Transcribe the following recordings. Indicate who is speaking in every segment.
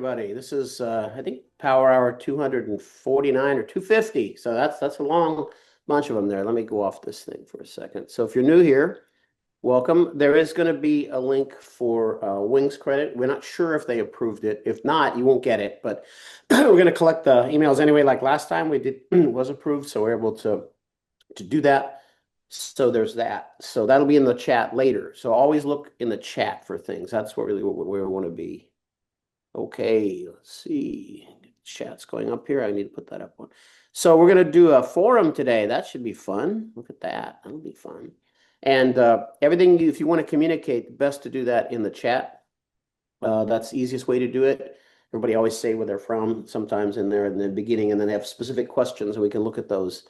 Speaker 1: everybody. This is I think Power Hour 249 or 250. So that's a long bunch of them there. Let me go off this thing for a second. So if you're new here, welcome. There is going to be a link for Wings credit. We're not sure if they approved it. If not, you won't get it. But we're going to collect the emails anyway, like last time we did was approved. So we're able to do that. So there's that. So that'll be in the chat later. So always look in the chat for things. That's what really what we want to be. Okay, let's see. Chat's going up here. I need to put that up one. So we're going to do a forum today. That should be fun. Look at that. That'll be fun. And everything, if you want to communicate, best to do that in the chat. That's the easiest way to do it. Everybody always say where they're from sometimes in there in the beginning, and then they have specific questions, and we can look at those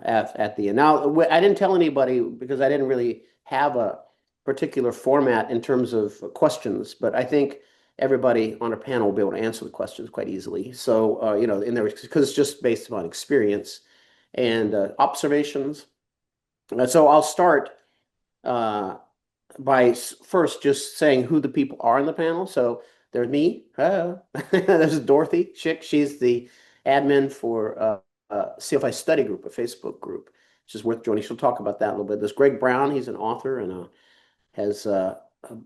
Speaker 1: at the end. Now, I didn't tell anybody because I didn't really have a particular format in terms of questions, but I think everybody on a panel will be able to answer the questions quite easily. So, in there, because it's just based upon experience and observations. So I'll start by first just saying who the people are in the panel. So there's me. There's Dorothy Schick. She's the admin for CFI Study Group, a Facebook group, which is worth joining. She'll talk about that a little bit. There's Greg Brown. He's an author and has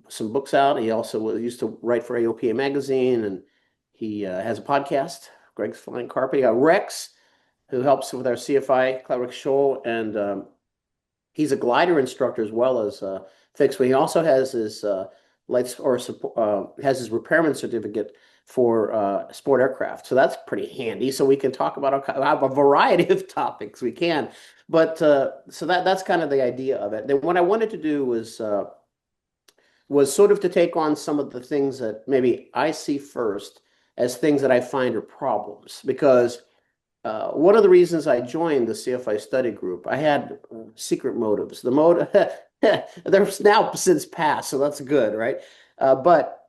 Speaker 1: some books out. He also used to write for AOPA magazine, and he has a podcast, Greg's Flying Carpet. You got Rex, who helps with our CFI, Clark Scholl, and he's a glider instructor as well as fixed wing. He also has his has his repairman certificate for sport aircraft. So that's pretty handy. So we can talk about a variety of topics. We can, but so that's kind of the idea of it. Then what I wanted to do was sort of to take on some of the things that maybe I see first as things that I find are problems. Because one of the reasons I joined the CFI study group, I had secret motives. The motive, there's now since passed, so that's good, right? But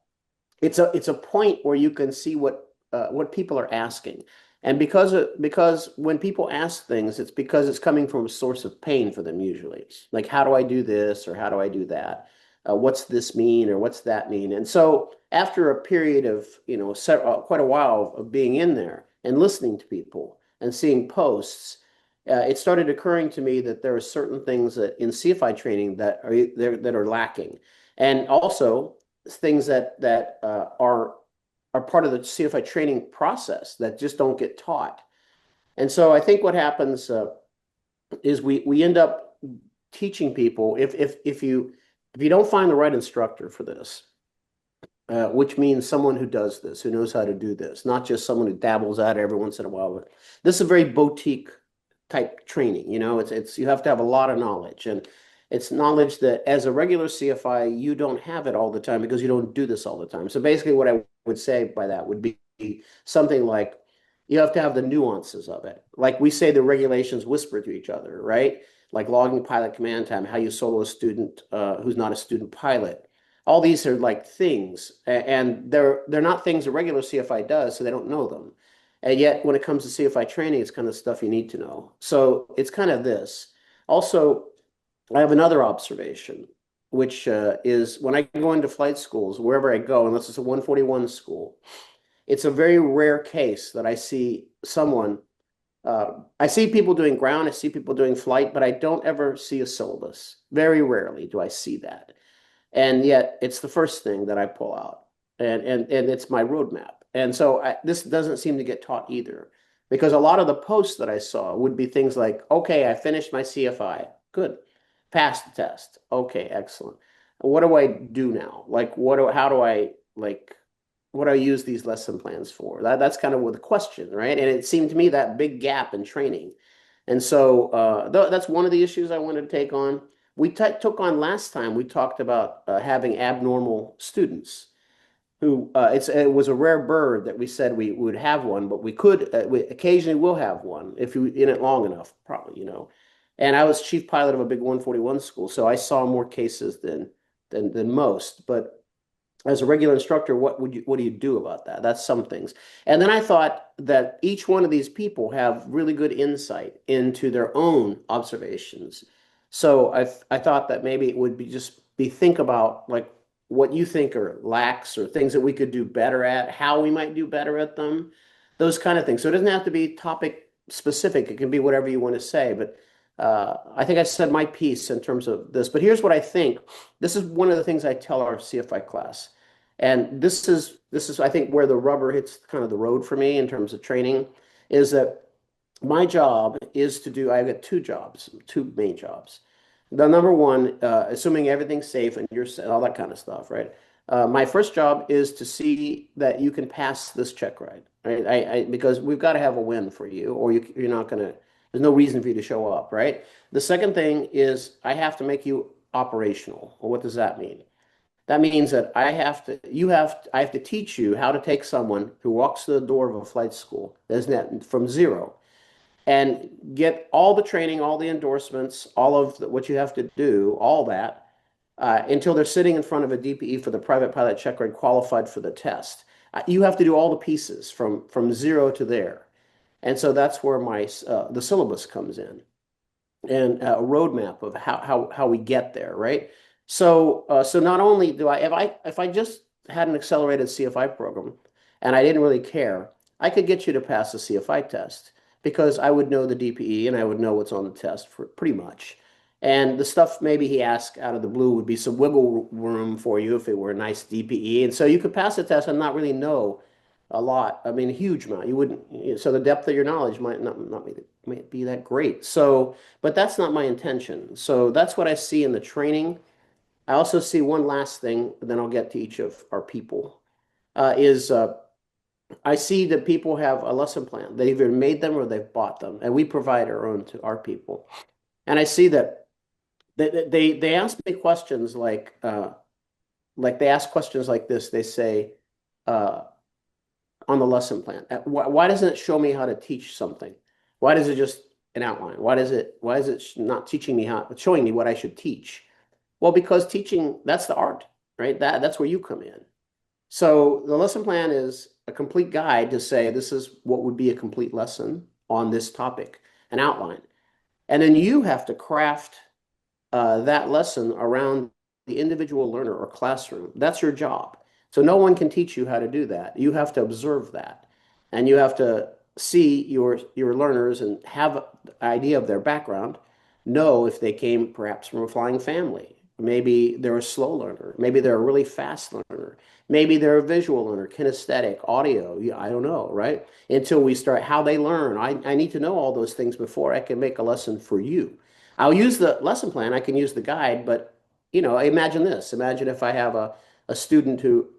Speaker 1: it's a point where you can see what people are asking. And because when people ask things, it's because it's coming from a source of pain for them usually. Like, how do I do this or how do I do that? What's this mean or what's that mean? And so after a period of, quite a while of being in there and listening to people and seeing posts, it started occurring to me that there are certain things that in CFI training that are lacking. And also things that are part of the CFI training process that just don't get taught. And so I think what happens is we end up teaching people if you don't find the right instructor for this, which means someone who does this, who knows how to do this, not just someone who dabbles at it every once in a while. But this is a very boutique type training. It's you have to have a lot of knowledge, and it's knowledge that as a regular CFI you don't have it all the time because you don't do this all the time. So basically, what I would say by that would be something like you have to have the nuances of it. Like we say, the regulations whisper to each other, right? Like logging pilot command time, how you solo a student who's not a student pilot. All these are like things, and they're not things a regular CFI does, so they don't know them. And yet, when it comes to CFI training, it's kind of stuff you need to know. So it's kind of this. Also, I have another observation, which is when I go into flight schools, wherever I go, unless it's a 141 school, it's a very rare case that I see someone. I see people doing ground, I see people doing flight, but I don't ever see a syllabus. Very rarely do I see that. And yet it's the first thing that I pull out, and it's my roadmap. And so this doesn't seem to get taught either, because a lot of the posts that I saw would be things like, okay, I finished my CFI. Good. Passed the test. Okay, excellent. What do I do now? Like, what do I use these lesson plans for? That's kind of what the question, right? And it seemed to me that big gap in training. And so that's one of the issues I wanted to take on. We took on last time, we talked about having abnormal students who, it was a rare bird that we said we would have one, but we occasionally will have one if you're in it long enough, probably. And I was chief pilot of a big 141 school, so I saw more cases than most. But as a regular instructor, what do you do about that? That's some things. And then I thought that each one of these people have really good insight into their own observations. So I thought that maybe it would be think about like what you think are lacks or things that we could do better at, how we might do better at them, those kind of things. So it doesn't have to be topic specific. It can be whatever you want to say. But I think I said my piece in terms of this. But here's what I think. This is one of the things I tell our CFI class. And this is I think where the rubber hits kind of the road for me in terms of training is that my job is to do, I've got two jobs, two main jobs. The number one, assuming everything's safe and you're all that kind of stuff, right? My first job is to see that you can pass this check ride, right? Because we've got to have a win for you, or you're not going to. There's no reason for you to show up, right? The second thing is I have to make you operational. Well, what does that mean? That means that I have to teach you how to take someone who walks through the door of a flight school, isn't that from zero, and get all the training, all the endorsements, all of what you have to do, all that, until they're sitting in front of a DPE for the private pilot check ride qualified for the test. You have to do all the pieces from zero to there. And so that's where my the syllabus comes in and a roadmap of how we get there, right? So not only do if I just had an accelerated CFI program and I didn't really care, I could get you to pass the CFI test because I would know the DPE and I would know what's on the test for pretty much. And the stuff maybe he asked out of the blue would be some wiggle room for you if it were a nice DPE. And so you could pass the test and not really know a lot. I mean, a huge amount. You wouldn't, so the depth of your knowledge might be that great. So, but that's not my intention. So that's what I see in the training. I also see one last thing, then I'll get to each of our people, is I see that people have a lesson plan. They've either made them or they've bought them, and we provide our own to our people. And I see that they ask me questions like they ask questions like this. They say uh, on the lesson plan, why doesn't it show me how to teach something? Why does it just an outline? Why is it not teaching me showing me what I should teach? Well, because teaching, that's the art, right? That's where you come in. So the lesson plan is a complete guide to say this is what would be a complete lesson on this topic, an outline. And then you have to craft that lesson around the individual learner or classroom. That's your job. So no one can teach you how to do that. You have to observe that. And you have to see your learners and have an idea of their background, know if they came perhaps from a flying family. Maybe they're a slow learner. Maybe they're a really fast learner. Maybe they're a visual learner, kinesthetic, audio. I don't know, right? Until we start how they learn. I need to know all those things before I can make a lesson for you. I'll use the lesson plan. I can use the guide, but imagine this. Imagine if I have a student who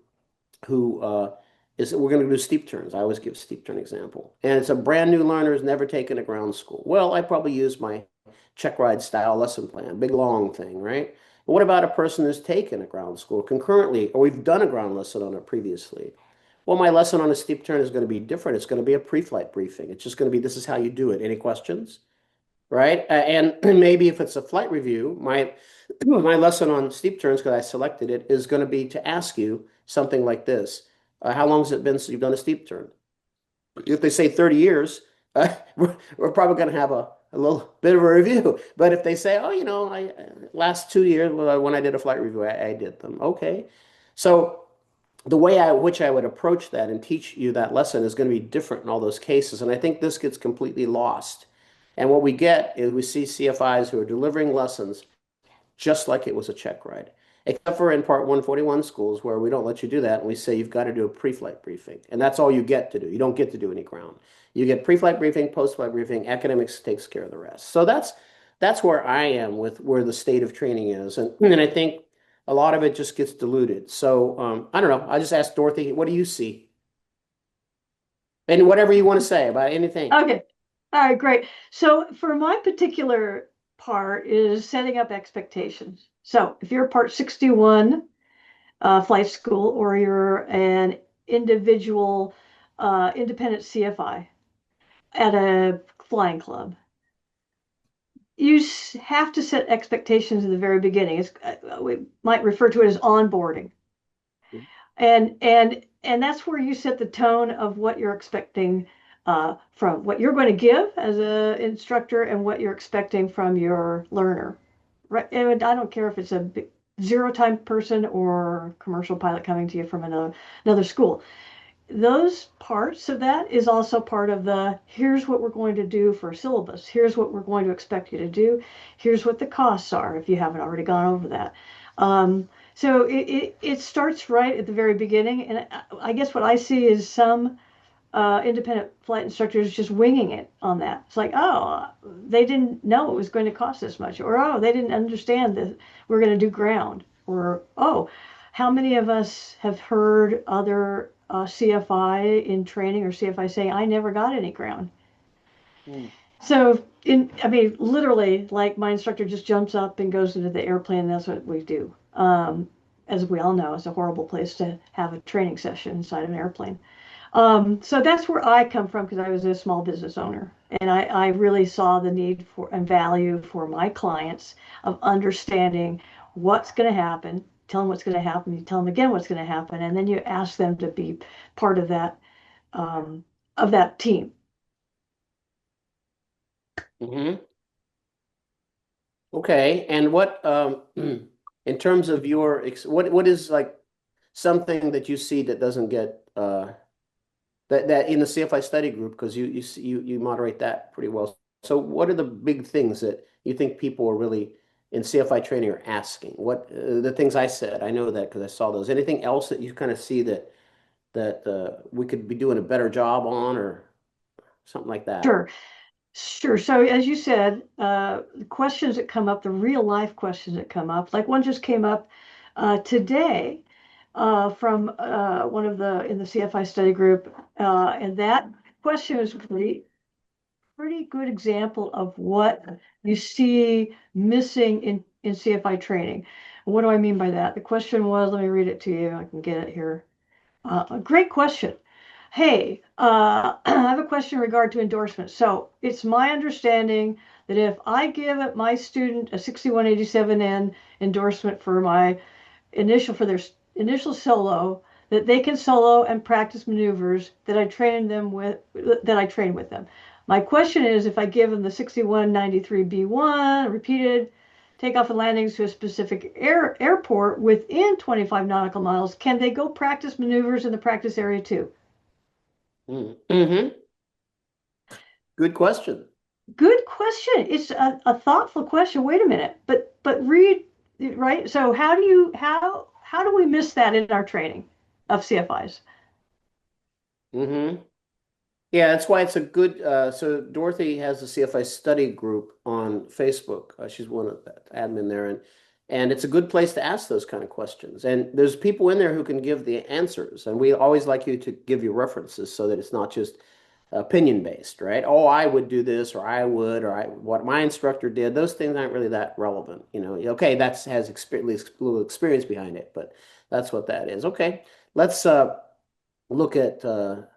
Speaker 1: is we're going to do steep turns. I always give steep turn example, and it's a brand new learner who's never taken a ground school. Well, I probably use my check ride style lesson plan, big long thing, right? But what about a person who's taken a ground school concurrently, or we've done a ground lesson on it previously? Well, my lesson on a steep turn is going to be different. It's going to be a pre-flight briefing. It's just going to be this is how you do it. Any questions? Right? And maybe if it's a flight review, my lesson on steep turns, because I selected it, is going to be to ask you something like this. How long has it been since you've done a steep turn? If they say 30 years, we're probably going to have a little bit of a review. But if they say, oh, last 2 years when I did a flight review, I did them. Okay. So the way which I would approach that and teach you that lesson is going to be different in all those cases. And I think this gets completely lost. And what we get is we see CFIs who are delivering lessons just like it was a check ride, except for in Part 141 schools where we don't let you do that. And we say you've got to do a pre-flight briefing. And that's all you get to do. You don't get to do any ground. You get pre-flight briefing, post-flight briefing, academics takes care of the rest. So that's where I am with where the state of training is. And I think a lot of it just gets diluted. So I don't know. I just asked Dorothy, what do you see? And whatever you want to say about anything.
Speaker 2: Okay. All right, great. So for my particular part is setting up expectations. So if you're a Part 61 flight school or you're an individual independent CFI at a flying club, you have to set expectations in the very beginning. We might refer to it as onboarding. And that's where you set the tone of what you're expecting from what you're going to give as an instructor and what you're expecting from your learner. Right? And I don't care if it's zero time person or commercial pilot coming to you from another school. Those parts of that is also part of the here's what we're going to do for a syllabus. Here's what we're going to expect you to do. Here's what the costs are if you haven't already gone over that. So it starts right at the very beginning. And I guess what I see is some independent flight instructors just winging it on that. It's like, oh, they didn't know it was going to cost this much, or oh, they didn't understand that we're going to do ground, or oh, how many of us have heard other CFI in training or CFI saying, I never got any ground.
Speaker 1: Mm.
Speaker 2: So I mean, literally, like my instructor just jumps up and goes into the airplane. And that's what we do. As we all know, it's a horrible place to have a training session inside of an airplane. So that's where I come from because I was a small business owner, and I really saw the need for and value for my clients of understanding what's going to happen, tell them what's going to happen, you tell them again what's going to happen, and then you ask them to be part um, of that team.
Speaker 1: Hmm. Okay. And what in terms of your what is like something that you see that doesn't get that in the CFI study group, because you moderate that pretty well. So what are the big things that you think people are really in CFI training are asking? What the things I said, I know that because I saw those. Anything else that you kind of see that we could be doing a better job on or something like that?
Speaker 2: Sure, sure. So as you said, the questions that come up, the real life questions that come up, like one just came up today from one of the in the CFI study group, and that question was pretty good example of what you see missing in CFI training. What do I mean by that? The question was, let me read it to you. I can get it here. A great question. Hey, I have a question in regard to endorsement. So it's my understanding that if I give my student a 6187N endorsement for their initial solo, that they can solo and practice maneuvers that I train with them. My question is, if I give them the 6193B1 repeated takeoff and landings to a specific airport within 25 nautical miles, can they go practice maneuvers in the practice area too?
Speaker 1: Mm-hmm. Good question.
Speaker 2: Good question. It's a thoughtful question. Wait a minute, but read right. So how do we miss that in our training of CFIs?
Speaker 1: Mm-hmm. Yeah, that's why it's a good. So Dorothy has a CFI study group on Facebook. She's one of the admin there, and it's a good place to ask those kind of questions. And there's people in there who can give the answers. And we always like you to give your references so that it's not just opinion based, right? Oh, I would do this, or I would, or what my instructor did. Those things aren't really that relevant, you know. Okay, that's has experience, little experience behind it, but that's what that is. Okay, let's look at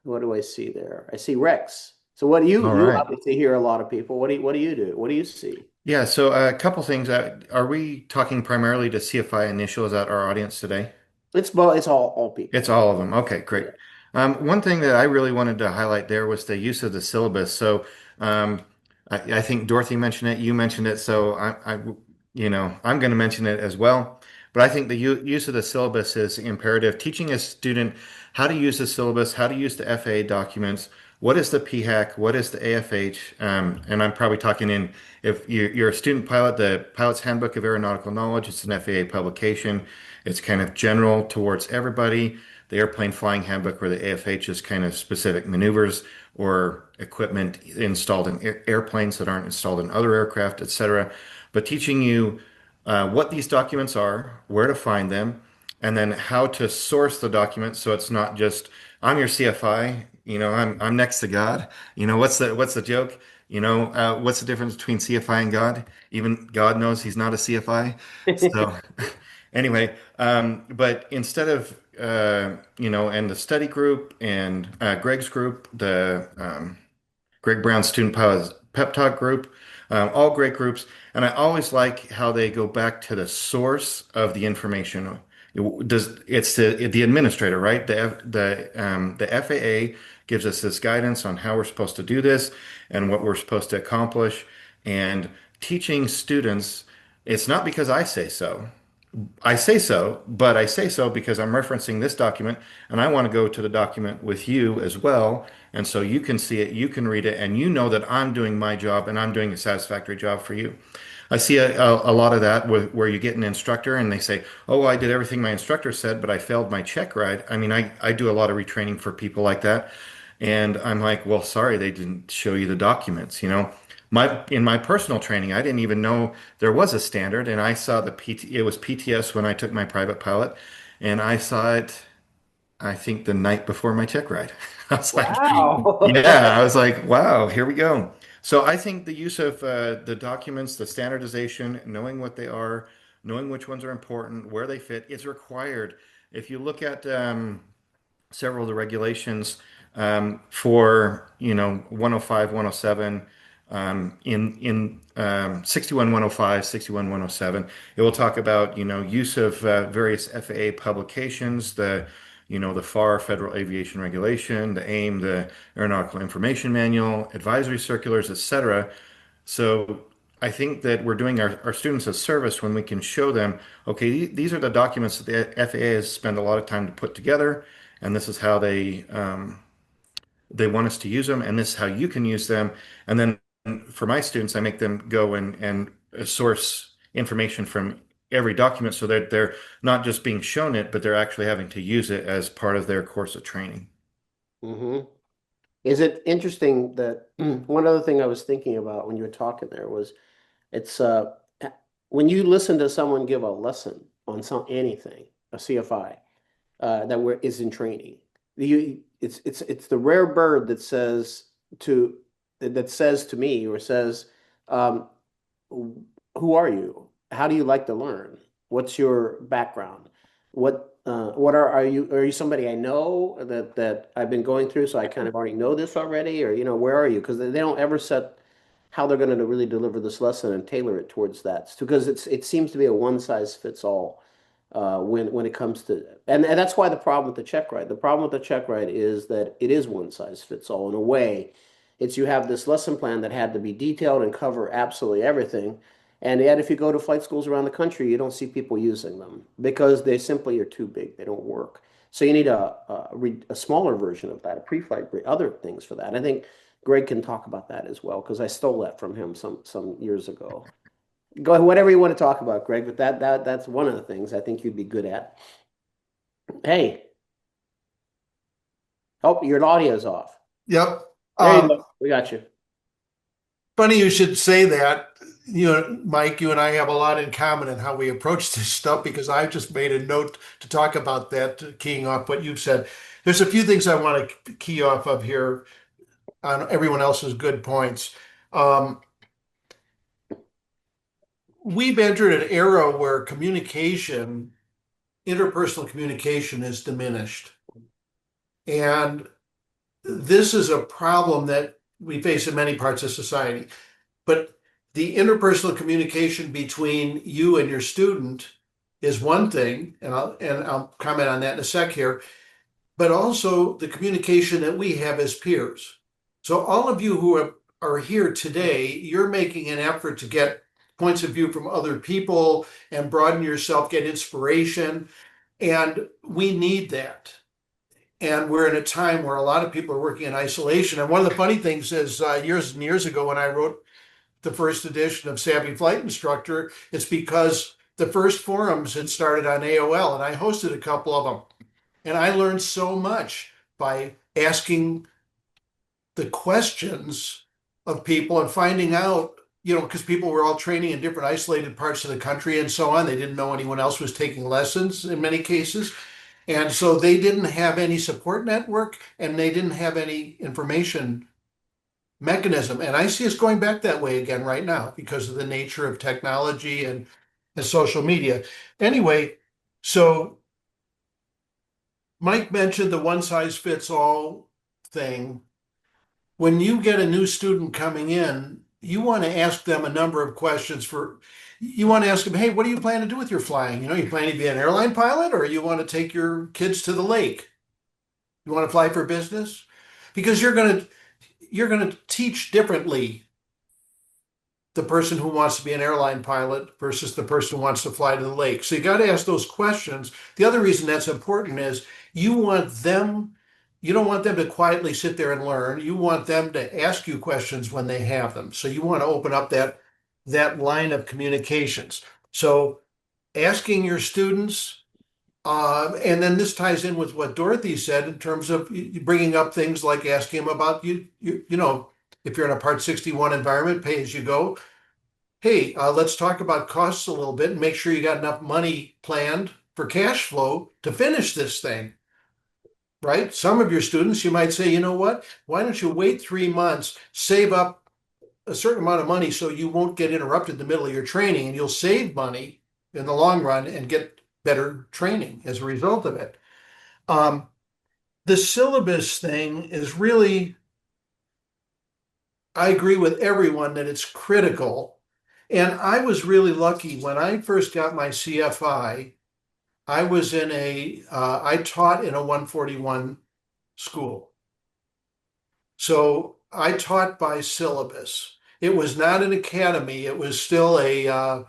Speaker 1: what do I see there? I see Rex. So what do
Speaker 3: All
Speaker 1: you
Speaker 3: right.
Speaker 1: obviously hear a lot of people. What do you do? What do you see?
Speaker 3: Yeah, so a couple things. Are we talking primarily to CFI initial? Is that our audience today?
Speaker 1: It's all
Speaker 3: It's
Speaker 1: people.
Speaker 3: all of them. Okay, great.
Speaker 1: Yeah.
Speaker 3: One thing that I really wanted to highlight there was the use of the syllabus. So um, I think Dorothy mentioned it, you mentioned it, so I'm going to mention it as well. But I think the use of the syllabus is imperative. Teaching a student how to use the syllabus, how to use the FAA documents, what is the PHAC, what is the AFH, and I'm probably talking in if you're a student pilot, the Pilot's Handbook of Aeronautical Knowledge, it's an FAA publication. It's kind of general towards everybody. The Airplane Flying Handbook, or the AFH, is kind of specific maneuvers or equipment installed in airplanes that aren't installed in other aircraft, etc. But teaching you what these documents are, where to find them, and then how to source the documents. So it's not just I'm your CFI, I'm next to God. What's the joke? What's the difference between CFI and God? Even God knows he's not a CFI. So anyway, but instead of and the study group and Greg's group, the Greg Brown Student Pilot Pep Talk group, all great groups. And I always like how they go back to the source of the information. It's the administrator, right? The FAA gives us this guidance on how we're supposed to do this and what we're supposed to accomplish. And teaching students, it's not because I say so. I say so, but I say so because I'm referencing this document and I want to go to the document with you as well. And so you can see it, you can read it, and you know that I'm doing my job and I'm doing a satisfactory job for you. I see a lot of that where you get an instructor and they say, oh, well, I did everything my instructor said, but I failed my check ride. I mean, I do a lot of retraining for people like that. And I'm like, well, sorry, they didn't show you the documents, you know. In my personal training, I didn't even know there was a standard, and I saw it was PTS when I took my private pilot, and I saw it, I think the night before my check ride. I was like, yeah,
Speaker 1: Wow.
Speaker 3: I was like, wow, here we go. So I think the use of the documents, the standardization, knowing what they are, knowing which ones are important, where they fit, is required. If you look at several of the regulations for 105, 107, in 61, 105, 61, 107. It will talk about use of various FAA publications, the FAR, Federal Aviation Regulation, the AIM, the Aeronautical Information Manual, advisory circulars, etc. So I think that we're doing our students a service when we can show them, okay, these are the documents that the FAA has spent a lot of time to put together, and this is how they want us to use them, and this is how you can use them. And then for my students, I make them go and source information from every document so that they're not just being shown it, but they're actually having to use it as part of their course of training.
Speaker 1: Hmm. Is it interesting that one other thing I was thinking about when you were talking there was it's when you listen to someone give a lesson on anything, a CFI, is in training. It's the rare bird that to says to me or says, um, who are you? How do you like to learn? What's your background? What are you somebody I know that I've been going through, so I kind of already know this already, or where are you? Because they don't ever set how they're going to really deliver this lesson and tailor it towards that. Because it seems to be a one size fits all when it comes to and that's why the problem with the check ride. The problem with the check ride is that it is one size fits all in a way. It's you have this lesson plan that had to be detailed and cover absolutely everything. And yet, if you go to flight schools around the country, you don't see people using them because they simply are too big. They don't work. So you need a smaller version of that, a pre-flight, other things for that. I think Greg can talk about that as well because I stole that from him some years ago. Go ahead, whatever you want to talk about, Greg, but that's one of the things I think you'd be good at. Hey, oh, your audio's off.
Speaker 4: Yep.
Speaker 1: There you go. We got you.
Speaker 4: Funny you should say that. Mike, you and I have a lot in common in how we approach this stuff because I just made a note to talk about that, keying off what you've said. There's a few things I want to key off of here on everyone else's good points. Um, we've entered an era where interpersonal communication is diminished. And this is a problem that we face in many parts of society. But the interpersonal communication between you and your student is one thing, and I'll comment on that in a sec here, but also the communication that we have as peers. So all of you who are here today, you're making an effort to get points of view from other people and broaden yourself, get inspiration, and we need that. And we're in a time where a lot of people are working in isolation. And one of the funny things is years and years ago when I wrote the first edition of Savvy Flight Instructor, it's because the first forums had started on AOL and I hosted a couple of them. And I learned so much by asking the questions of people and finding out, because people were all training in different isolated parts of the country and so on. They didn't know anyone else was taking lessons in many cases. And so they didn't have any support network and they didn't have any information mechanism. And I see us going back that way again right now because of the nature of technology and social media. Anyway, so Mike mentioned the one size fits all thing. When you get a new student coming in, you want to ask them a number of questions you want to ask them, hey, what do you plan to do with your flying? You plan to be an airline pilot or you want to take your kids to the lake? You want to fly for business? Because you're going to teach differently the person who wants to be an airline pilot versus the person who wants to fly to the lake. So you got to ask those questions. The other reason that's important is you want them, you don't want them to quietly sit there and learn. You want them to ask you questions when they have them. So you want to open up that line of communications. So asking your students, and then this ties in with what Dorothy said in terms of bringing up things like asking them about if you're in a Part 61 environment, pay as you go. Hey, let's talk about costs a little bit and make sure you got enough money planned for cash flow to finish this thing, right? Some of your students, you might say, you know what? Why don't you wait 3 months, save up a certain amount of money so you won't get interrupted in the middle of your training and you'll save money in the long run and get better training as a result of it. The syllabus thing is really, I agree with everyone that it's critical. And I was really lucky when I first got my CFI. I taught in a 141 school. So I taught by syllabus. It was not an academy. It was still a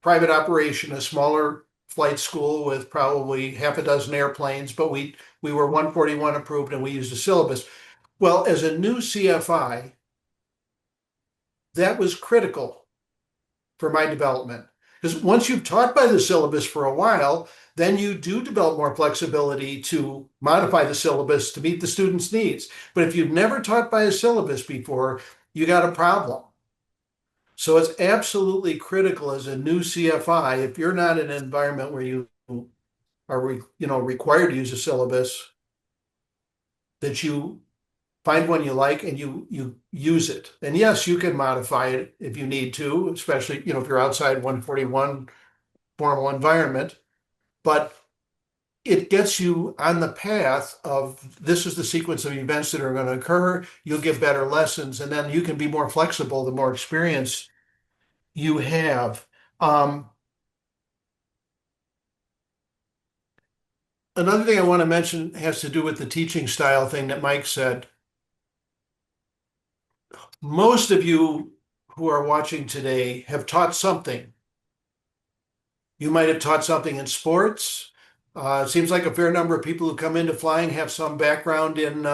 Speaker 4: private operation, a smaller flight school with probably half a dozen airplanes, but we were 141 approved and we used a syllabus. Well, as a new CFI, that was critical for my development. Because once you've taught by the syllabus for a while, then you do develop more flexibility to modify the syllabus to meet the student's needs. But if you've never taught by a syllabus before, you got a problem. So it's absolutely critical as a new CFI, if you're not in an environment where you are required to use a syllabus, that you find one you like and you use it. And yes, you can modify it if you need to, especially if you're outside 141 formal environment, but it gets you on the path of this is the sequence of events that are going to occur. You'll get better lessons, and then you can be more flexible the more experience you have. Another thing I want to mention has to do with the teaching style thing that Mike said. Most of you who are watching today have taught something. You might have taught something in sports. It seems like a fair number of people who come into flying have some background in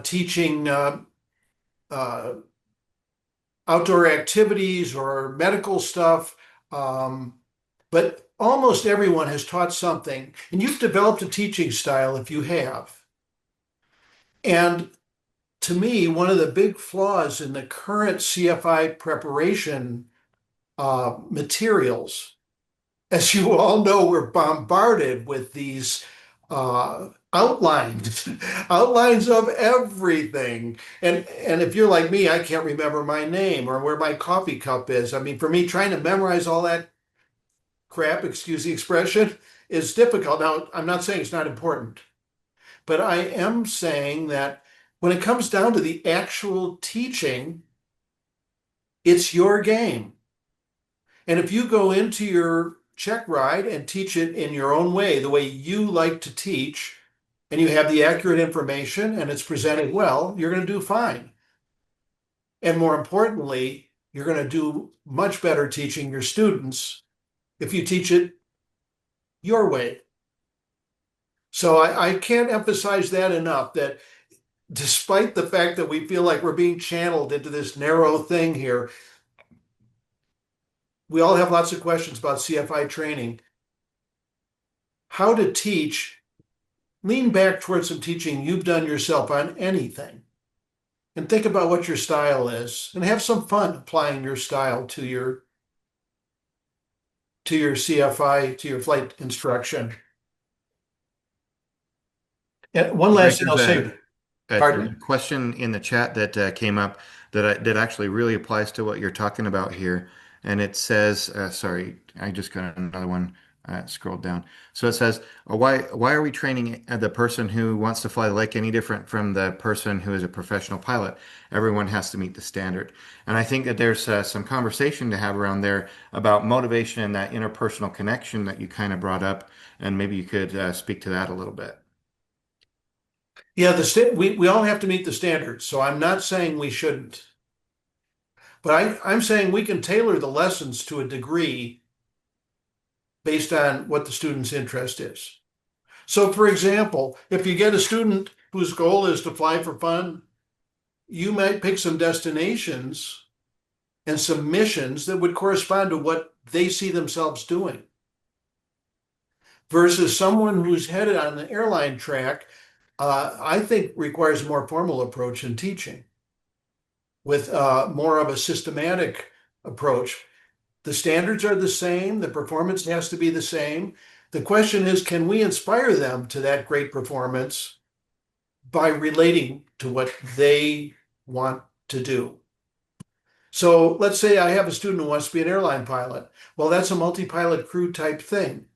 Speaker 4: teaching outdoor activities or medical stuff. But almost everyone has taught something, and you've developed a teaching style if you have. And to me, one of the big flaws in the current CFI preparation materials, as you all know, we're bombarded with these outlines, outlines of everything. And if you're like me, I can't remember my name or where my coffee cup is. I mean, for me, trying to memorize all that crap, excuse the expression, is difficult. Now, I'm not saying it's not important, but I am saying that when it comes down to the actual teaching, it's your game. And if you go into your check ride and teach it in your own way, the way you like to teach, and you have the accurate information and it's presented well, you're going to do fine. And more importantly, you're going to do much better teaching your students if you teach it your way. So I can't emphasize that enough, that despite the fact that we feel like we're being channeled into this narrow thing here, we all have lots of questions about CFI training. How to teach, lean back towards some teaching you've done yourself on anything. And think about what your style is and have some fun applying your style to your CFI, to your flight instruction. And one last thing I'll say, pardon me.
Speaker 3: A question in the chat that came up that actually really applies to what you're talking about here, and it says, sorry, I just got another one. Scrolled down. So it says, why are we training the person who wants to fly the lake any different from the person who is a professional pilot? Everyone has to meet the standard. And I think that there's some conversation to have around there about motivation and that interpersonal connection that you kind of brought up, and maybe you could speak to that a little bit.
Speaker 4: Yeah, we all have to meet the standards. So I'm not saying we shouldn't. But I'm saying we can tailor the lessons to a degree based on what the student's interest is. So, for example, if you get a student whose goal is to fly for fun, you might pick some destinations and some missions that would correspond to what they see themselves doing. Versus someone who's headed on the airline track, I think requires a more formal approach in teaching with more of a systematic approach. The standards are the same, the performance has to be the same. The question is, can we inspire them to that great performance by relating to what they want to do? So let's say I have a student who wants to be an airline pilot. Well, that's a multi-pilot crew type thing.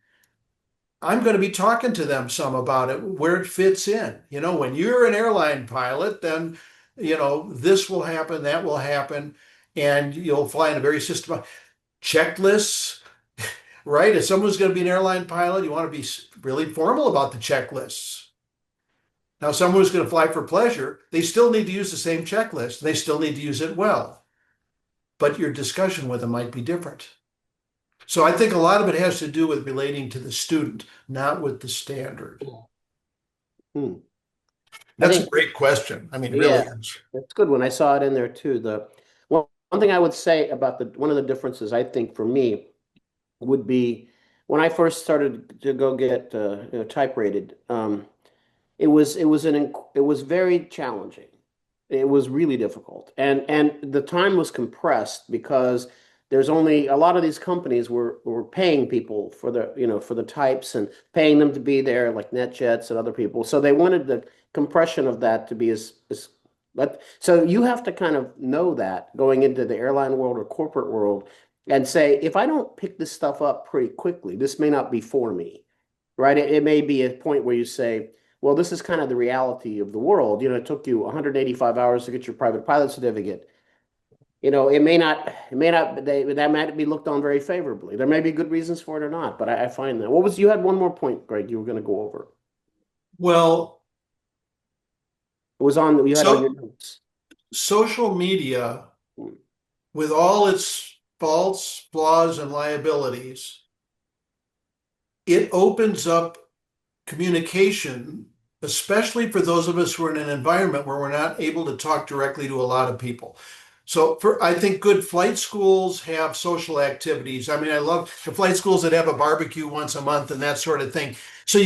Speaker 4: I'm going to be talking to them some about it, where it fits in. When you're an airline pilot, then, this will happen, that will happen, and you'll fly in a very systematic checklists, right? If someone's going to be an airline pilot, you want to be really formal about the checklists. Now, someone who's going to fly for pleasure, they still need to use the same checklist. They still need to use it well, but your discussion with them might be different. So I think a lot of it has to do with relating to the student, not with the standard.
Speaker 1: Hmm.
Speaker 4: That's a great question. I mean, it really is.
Speaker 1: That's a good one. I saw it in there too. One thing I would say about one of the differences I think for me would be when I first started to go get type rated. It was very challenging. It was really difficult, and the time was compressed because there's only a lot of these companies were paying people for the types and paying them to be there, like NetJets and other people. So they wanted the compression of that to be as but so you have to kind of know that going into the airline world or corporate world and say, if I don't pick this stuff up pretty quickly, this may not be for me, right? It may be a point where you say, well, this is kind of the reality of the world. It took you 185 hours to get your private pilot certificate. That might be looked on very favorably. There may be good reasons for it or not, but I find that. You had one more point, Greg, you were going to go over.
Speaker 4: Well,
Speaker 1: You had on your notes.
Speaker 4: social media, with all its faults, flaws, and liabilities, it opens up communication, especially for those of us who are in an environment where we're not able to talk directly to a lot of people. So I think good flight schools have social activities. I mean, I love the flight schools that have a barbecue once a month and that sort of thing. So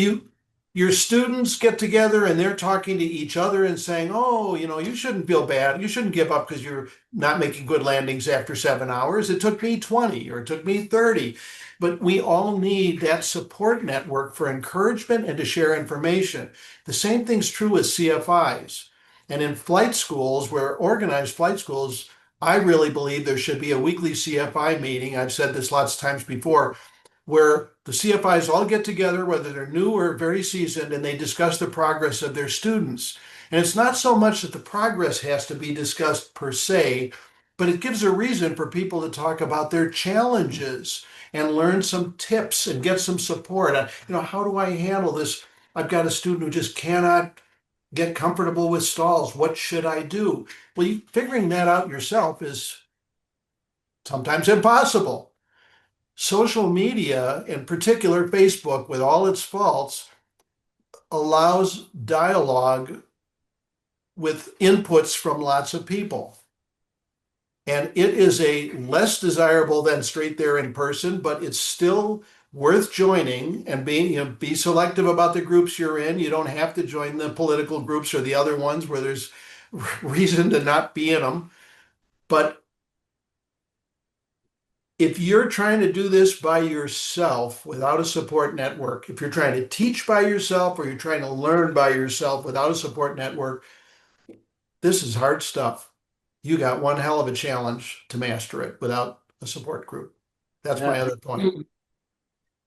Speaker 4: your students get together and they're talking to each other and saying, oh, you shouldn't feel bad. You shouldn't give up because you're not making good landings after 7 hours. It took me 20 or it took me 30. But we all need that support network for encouragement and to share information. The same thing's true with CFIs. And in flight schools, where organized flight schools, I really believe there should be a weekly CFI meeting. I've said this lots of times before, where the CFIs all get together, whether they're new or very seasoned, and they discuss the progress of their students. And it's not so much that the progress has to be discussed per se, but it gives a reason for people to talk about their challenges and learn some tips and get some support. How do I handle this? I've got a student who just cannot get comfortable with stalls. What should I do? Well, figuring that out yourself is sometimes impossible. Social media, in particular Facebook, with all its faults, allows dialogue with inputs from lots of people. And it is a less desirable than straight there in person, but it's still worth joining and be selective about the groups you're in. You don't have to join the political groups or the other ones where there's reason to not be in them. But if you're trying to do this by yourself without a support network, if you're trying to teach by yourself or you're trying to learn by yourself without a support network, this is hard stuff. You got one hell of a challenge to master it without a support group. That's my other point.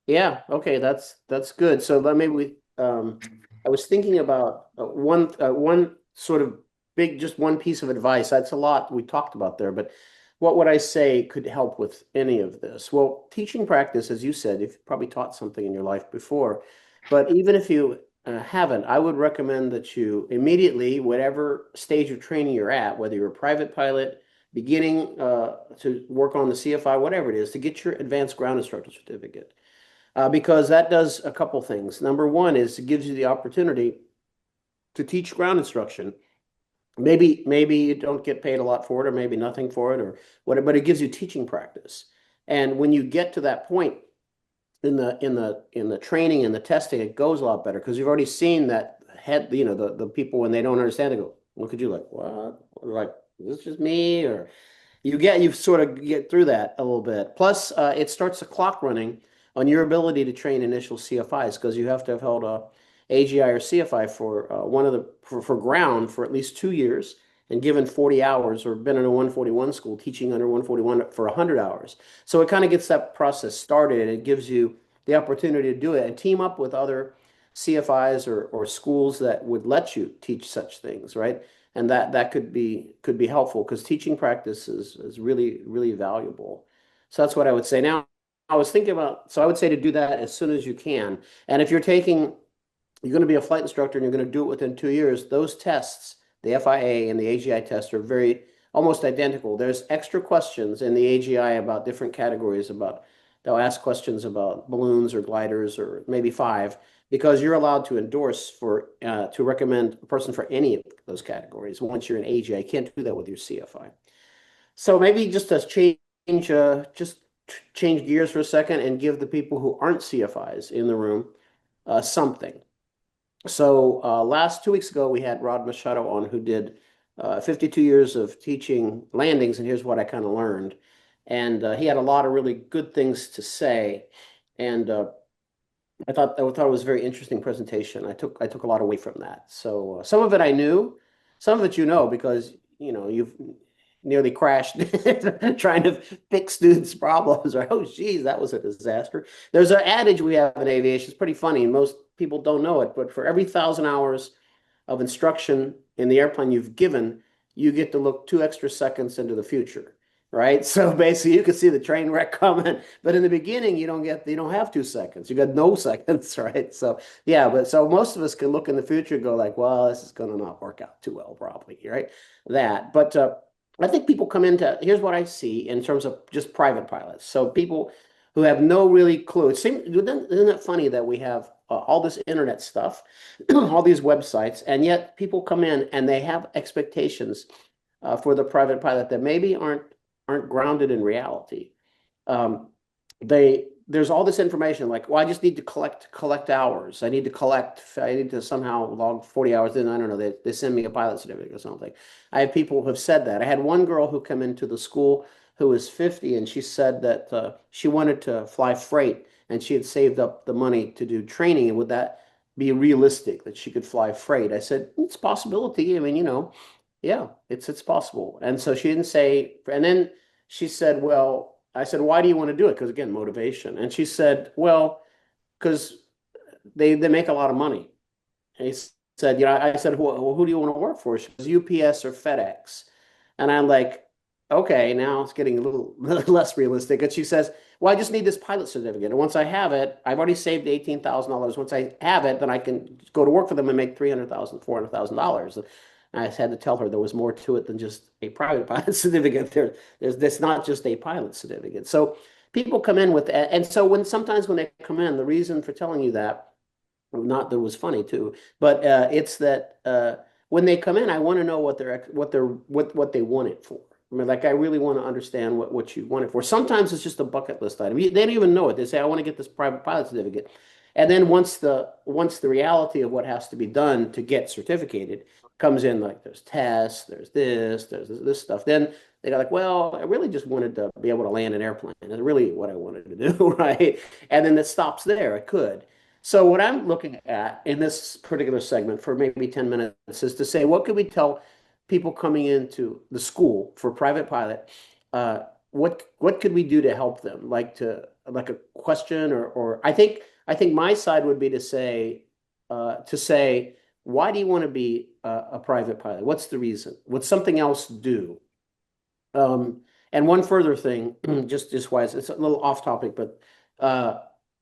Speaker 1: Yeah, okay, that's good. So I was thinking about one sort of just one piece of advice. That's a lot we talked about there, but what would I say could help with any of this? Well, teaching practice, as you said, you've probably taught something in your life before, but even if you haven't, I would recommend that you immediately, whatever stage of training you're at, whether you're a private pilot, beginning to work on the CFI, whatever it is, to get your advanced ground instructor certificate. Because that does a couple things. Number one is it gives you the opportunity to teach ground instruction. Maybe you don't get paid a lot for it, or maybe nothing for it, or whatever, but it gives you teaching practice. And when you get to that point in the training and the testing, it goes a lot better because you've already seen that head, the people when they don't understand, they go, look at you like, what? Like, is this just me? Or you sort of get through that a little bit. Plus, it starts the clock running on your ability to train initial CFIs because you have to have held a AGI or CFI for for ground for at least 2 years and given 40 hours or been in a 141 school teaching under 141 for 100 hours. So it kind of gets that process started and it gives you the opportunity to do it and team up with other CFIs or schools that would let you teach such things, right? And that could be helpful because teaching practice is really, really valuable. So that's what I would say. Now, I was thinking about, so I would say to do that as soon as you can. And if you're going to be a flight instructor and you're going to do it within 2 years, those tests, the FIA and the AGI test are very almost identical. There's extra questions in the AGI about different categories they'll ask questions about balloons or gliders or maybe five because you're allowed to endorse to recommend a person for any of those categories once you're an AGI. You can't do that with your CFI. So maybe just to change gears for a second and give the people who aren't CFIs in the room something. So last 2 weeks ago, we had Rod Machado on who did 52 years of teaching landings, and here's what I kind of learned. And he had a lot of really good things to say. And I thought it was a very interesting presentation. I took a lot away from that. So some of it I knew, some of it because you've nearly crashed trying to fix students' problems. Or oh, geez, that was a disaster. There's an adage we have in aviation. It's pretty funny, and most people don't know it. But for every 1,000 hours of instruction in the airplane you've given, you get to look 2 extra seconds into the future. Right. So basically you can see the train wreck coming, but in the beginning you don't have 2 seconds. You got no seconds. Right. So yeah, but so most of us can look in the future and go like, well, this is going to not work out too well, probably. Right. But I think people come into, here's what I see in terms of just private pilots. So people who have no really clue. Isn't it funny that we have all this internet stuff, all these websites, and yet people come in and they have expectations for the private pilot that maybe aren't grounded in reality. Um, there's all this information like, well, I just need to collect hours. I need to somehow log 40 hours. Then I don't know. They send me a pilot certificate or something. I have people who have said that. I had one girl who come into the school who was 50, and she said that she wanted to fly freight, and she had saved up the money to do training. And would that be realistic that she could fly freight? I said, it's a possibility. I mean, yeah, it's possible. And so she didn't say, and then she said, well, I said, why do you want to do it? Because again, motivation. And she said, well, because they make a lot of money. And he said, I said, well, who do you want to work for? She says, UPS or FedEx. And I'm like, okay, now it's getting a little less realistic. And she says, well, I just need this pilot certificate. And once I have it, I've already saved $18,000. Once I have it, then I can go to work for them and make $300,000, $400,000. I had to tell her there was more to it than just a private pilot certificate. There's not just a pilot certificate. So people come in with that. And so sometimes when they come in, the reason for telling you that, not that it was funny too, but it's that when they come in, I want to know what they want it for. I mean, like I really want to understand what you want it for. Sometimes it's just a bucket list item. They don't even know it. They say, I want to get this private pilot certificate. And then once the reality of what has to be done to get certificated comes in, like there's tests, there's this stuff, then they go like, well, I really just wanted to be able to land an airplane. That's really what I wanted to do, right? And then it stops there. It could. So what I'm looking at in this particular segment for maybe 10 minutes is to say, what could we tell people coming into the school for private pilot? What could we do to help them? Like a question or I think my side would be to say why do you want to be a private pilot? What's the reason? Would something else do? And one further thing, just wise, it's a little off topic, but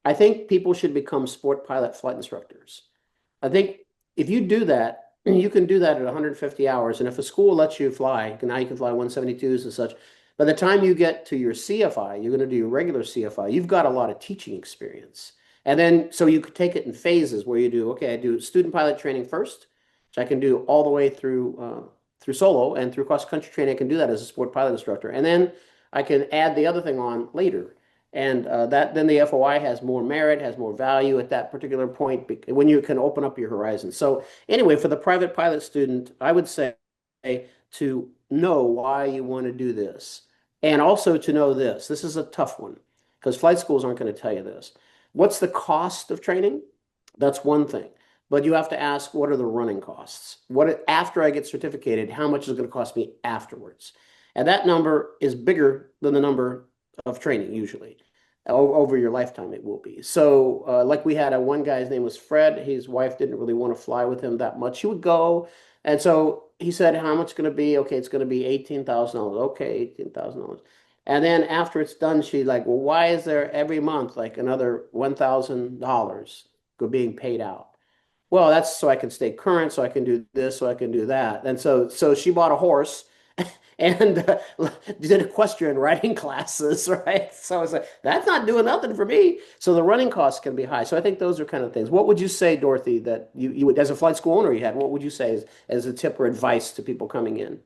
Speaker 1: I think people should become sport pilot flight instructors. I think if you do that, you can do that at 150 hours. And if a school lets you fly, now you can fly 172s and such. By the time you get to your CFI, you're going to do your regular CFI, you've got a lot of teaching experience. And then, so you could take it in phases where you do, okay, I do student pilot training first, which I can do all the way through solo and through cross country training. I can do that as a sport pilot instructor. And then I can add the other thing on later. And that then the FOI has more merit, has more value at that particular point when you can open up your horizon. So anyway, for the private pilot student, I would say to know why you want to do this. And also to know this. This is a tough one because flight schools aren't going to tell you this. What's the cost of training? That's one thing. But you have to ask, what are the running costs? What after I get certificated, how much is it going to cost me afterwards? And that number is bigger than the number of training usually. Over your lifetime, it will be. So, like we had one guy's name was Fred. His wife didn't really want to fly with him that much. He would go, and so he said, "How much going to be?" Okay, it's going to be $18,000. Okay, $18,000. And then after it's done, she's like, "Well, why is there every month like another $1,000 being paid out?" Well, that's so I can stay current, so I can do this, so I can do that. And so she bought a horse and did equestrian riding classes, right? So it's like, that's not doing nothing for me. So the running costs can be high. So I think those are kind of things. What would you say, Dorothy, that you would, as a flight school owner you had, what would you say as a tip or advice to people coming in?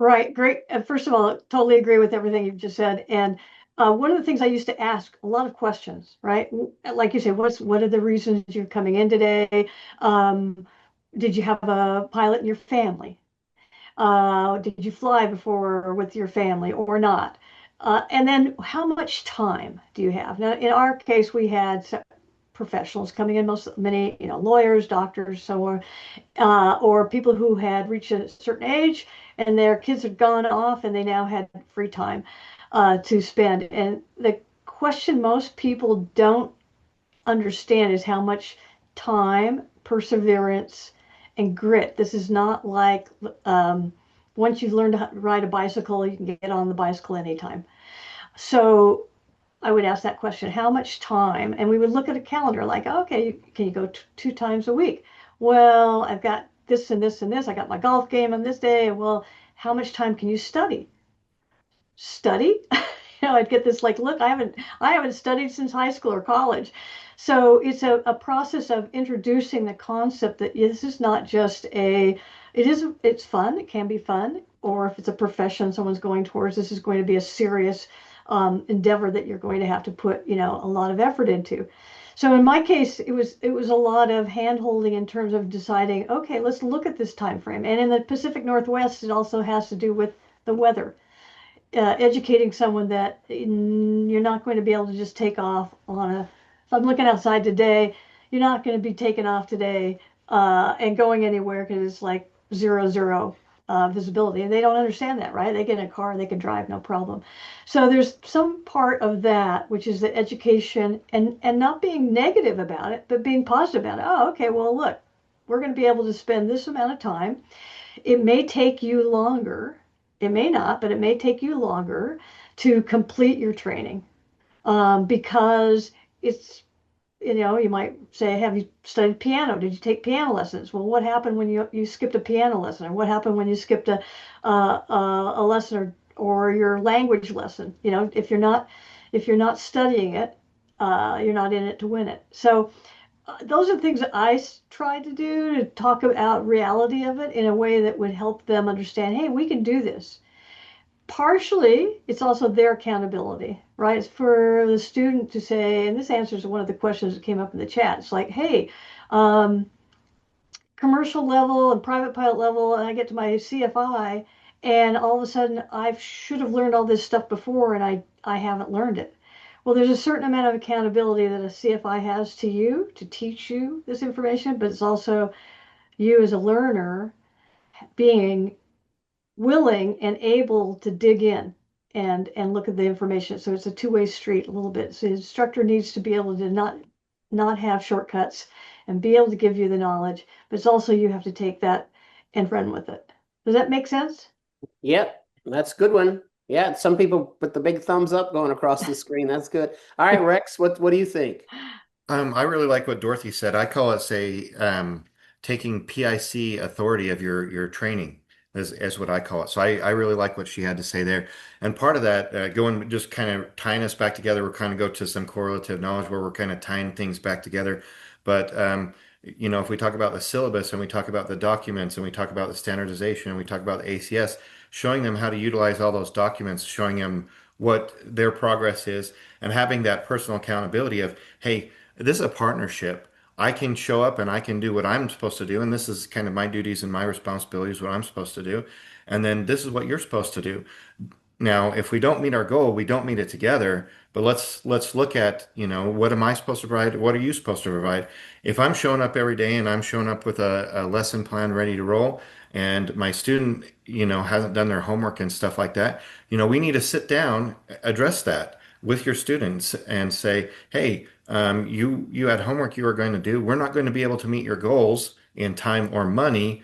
Speaker 2: Right, great. First of all, totally agree with everything you've just said. And one of the things I used to ask a lot of questions, right? Like you said, what are the reasons you're coming in today? Um, did you have a pilot in your family? Did you fly before with your family or not? And then how much time do you have? Now, in our case, we had professionals coming in, many, lawyers, doctors, so on, or people who had reached a certain age and their kids had gone off and they now had free time to spend. And the question most people don't understand is how much time, perseverance, and grit. This is not like once you've learned to ride a bicycle, you can get on the bicycle anytime. So I would ask that question, how much time? And we would look at a calendar like, okay, can you go 2 times a week? Well, I've got this and this and this. I got my golf game on this day. Well, how much time can you study? Study? I'd get this like, look, I haven't studied since high school or college. So it's a process of introducing the concept that this is not just it's fun. It can be fun. Or if it's a profession someone's going towards, this is going to be a serious endeavor that you're going to have to put, a lot of effort into. So in my case, it was a lot of hand holding in terms of deciding, okay, let's look at this time frame. And in the Pacific Northwest, it also has to do with the weather. Educating someone that you're not going to be able to just take off if I'm looking outside today, you're not going to be taking off today and going anywhere because it's like 0, 0 visibility. And they don't understand that, right? They get in a car, they can drive, no problem. So there's some part of that, which is the education and not being negative about it, but being positive about it. Oh, okay, well, look, we're going to be able to spend this amount of time. It may take you longer. It may not, but it may take you longer to complete your training because it's, you might say, have you studied piano? Did you take piano lessons? Well, what happened when you skipped a piano lesson? Or what happened when you skipped a lesson or your language lesson? If you're not studying it, you're not in it to win it. So those are things that I tried to do to talk about reality of it in a way that would help them understand, hey, we can do this. Partially, it's also their accountability, right? It's for the student to say, and this answers one of the questions that came up in the chat. It's like, hey, um, commercial level and private pilot level, and I get to my CFI, and all of a sudden I should have learned all this stuff before, and I haven't learned it. Well, there's a certain amount of accountability that a CFI has to you to teach you this information, but it's also you as a learner being willing and able to dig in and look at the information. So it's a two-way street a little bit. So the instructor needs to be able to not have shortcuts and be able to give you the knowledge, but it's also you have to take that and run with it. Does that make sense?
Speaker 1: Yep, that's a good one. Yeah, some people put the big thumbs up going across the screen. That's good. All right, Rex, what do you think?
Speaker 3: I really like what Dorothy said. I call it taking PIC authority of your training, as what I call it. So I really like what she had to say there. And part of that, going just kind of tying us back together, we're kind of go to some correlative knowledge where we're kind of tying things back together. But if we talk about the syllabus and we talk about the documents and we talk about the standardization and we talk about the ACS, showing them how to utilize all those documents, showing them what their progress is, and having that personal accountability of, hey, this is a partnership. I can show up and I can do what I'm supposed to do, and this is kind of my duties and my responsibilities, what I'm supposed to do, and then this is what you're supposed to do. Now, if we don't meet our goal, we don't meet it together. But let's look at, what am I supposed to provide? What are you supposed to provide? If I'm showing up every day and I'm showing up with a lesson plan ready to roll, and my student, hasn't done their homework and stuff like that, we need to sit down, address that with your students and say, hey, you had homework you were going to do. We're not going to be able to meet your goals in time or money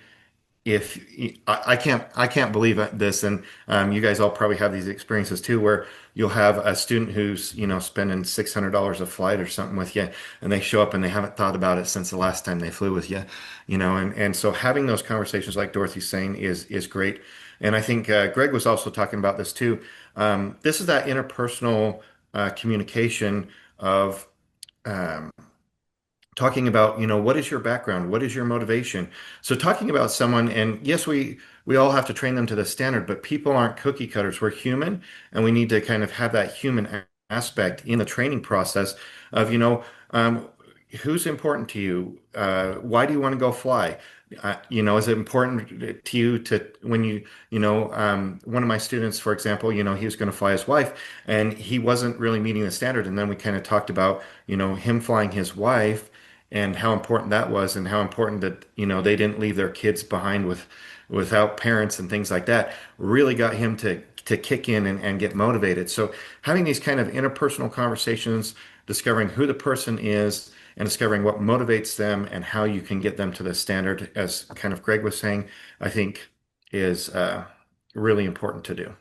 Speaker 3: if I can't believe this, and you guys all probably have these experiences too, where you'll have a student who's spending $600 a flight or something with you, and they show up and they haven't thought about it since the last time they flew with you, and so having those conversations, like Dorothy's saying, is great. And I think Greg was also talking about this too. This is that interpersonal communication of um, talking about, what is your background? What is your motivation? So talking about someone, and yes, we all have to train them to the standard, but people aren't cookie cutters. We're human, and we need to kind of have that human aspect in the training process of, who's important to you? Why do you want to go fly? Is it important to you to when one of my students, for example, he was going to fly his wife and he wasn't really meeting the standard. And then we kind of talked about, him flying his wife and how important that was and how important that, they didn't leave their kids behind without parents and things like that really got him to kick in and get motivated. So having these kind of interpersonal conversations, discovering who the person is and discovering what motivates them and how you can get them to the standard, as kind of Greg was saying, I think is really important to do.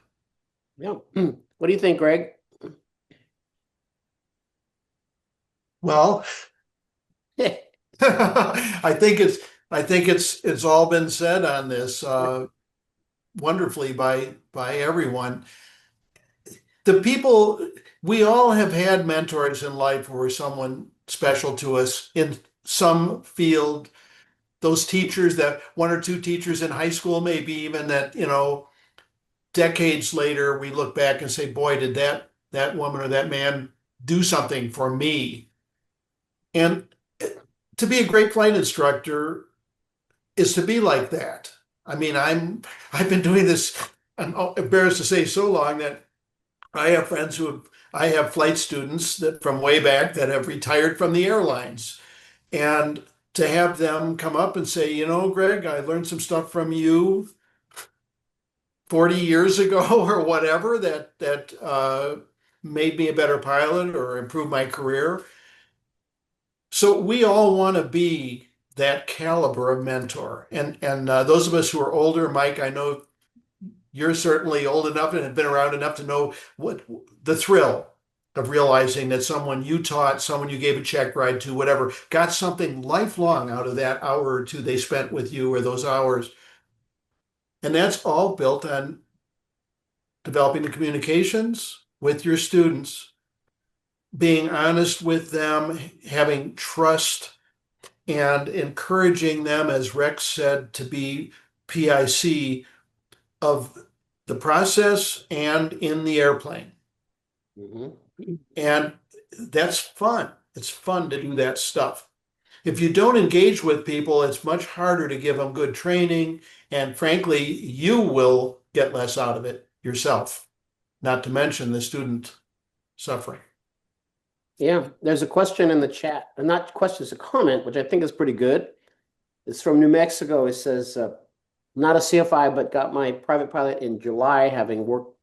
Speaker 1: Yeah. What do you think, Greg?
Speaker 4: Well, I think it's all been said on this wonderfully by everyone. The people, we all have had mentors in life who were someone special to us in some field. Those teachers, that one or two teachers in high school, maybe even that, decades later we look back and say, boy, did that woman or that man do something for me. And to be a great flight instructor is to be like that. I mean, I've been doing this, I'm embarrassed to say, so long that I have flight students that from way back that have retired from the airlines. And to have them come up and say, Greg, I learned some stuff from you 40 years ago or whatever that made me a better pilot or improved my career. So we all want to be that caliber of mentor. And those of us who are older, Mike, I know you're certainly old enough and have been around enough to know what the thrill of realizing that someone you taught, someone you gave a check ride to, whatever, got something lifelong out of that hour or two they spent with you or those hours. And that's all built on developing the communications with your students, being honest with them, having trust, and encouraging them, as Rex said, to be PIC of the process and in the airplane.
Speaker 1: Mhm.
Speaker 4: And that's fun. It's fun to do that stuff. If you don't engage with people, it's much harder to give them good training. And frankly, you will get less out of it yourself, not to mention the student suffering.
Speaker 1: Yeah, there's a question in the chat, and not question, it's a comment, which I think is pretty good. It's from New Mexico. It says, not a CFI, but got my private pilot in July, having worked